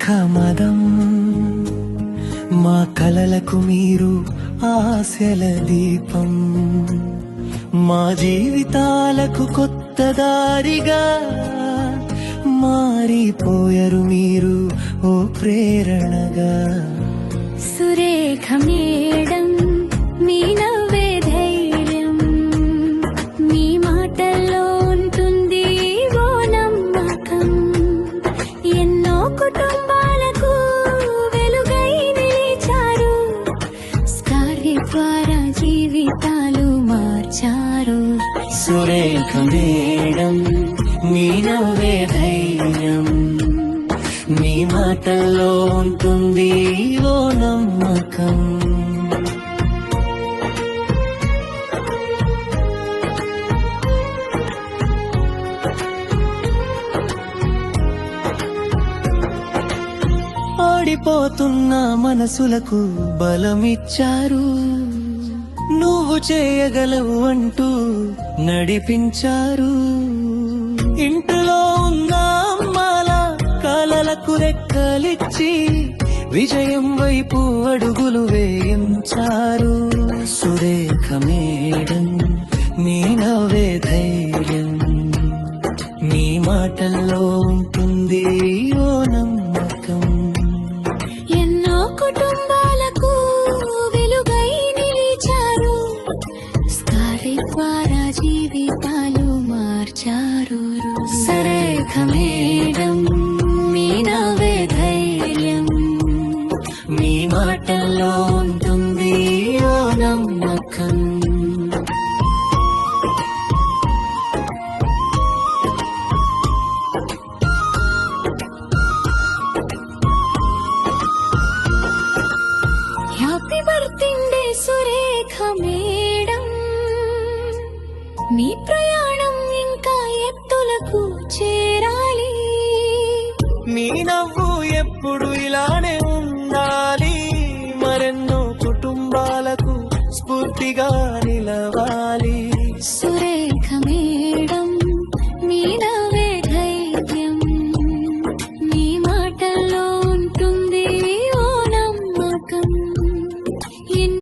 సురేఖ మదం మా కలలకు మీరు ఆశల దీపం మా జీవితాలకు కొత్త దారిగా మారిపోయారు మీరు ఓ ప్రేరణగా సురేఖ మేడం మీ నవ్వే ధైర్యం మీ మాటల్లో ఉంటుంది ఓ నమ్మకం ఎన్నో కుటుంబాలకు వెలుగై నిలిచారు స్కార్వి ద్వారా జీవితాలు మార్చారు సురేఖ మేడం మీ నవ్వే ధైర్యం మీ మాటల్లో ఉంటుంది ఓ నమ్మకం ఆడిపోతున్న మనసులకు బలమిచ్చారు నువ్వు చేయగలవు అంటూ నడిపించారు ఇంట్లో ఉన్న అమ్మాల కలలకు రెక్కలిచ్చి విజయం వైపు అడుగులు వేయించారు సురేఖ మేడం మీ నవ్వే ధైర్యం మీ మాటల్లో ఉంటుంది ఓ నమ్మకం ఎన్నో కుటుంబాలకు వెలుగై నిలిచారు స్కార్వి ద్వారా జీవితాలు మార్చారు సురేఖ మేడం మీ నవ్వే ధైర్యం మీ మాటల్లో ఉంటుంది ఓ నమ్మకం హ్యాపీ బర్త్డే సురేఖ మేడం మీ ప్రయాణం ఇంకా ఎత్తులకు చేరాలి నీ నవ్వు ఎప్పుడు ఇలానే ఉండాలి మరెన్నో కుటుంబాలకు స్ఫూర్తిగా నిలవాలి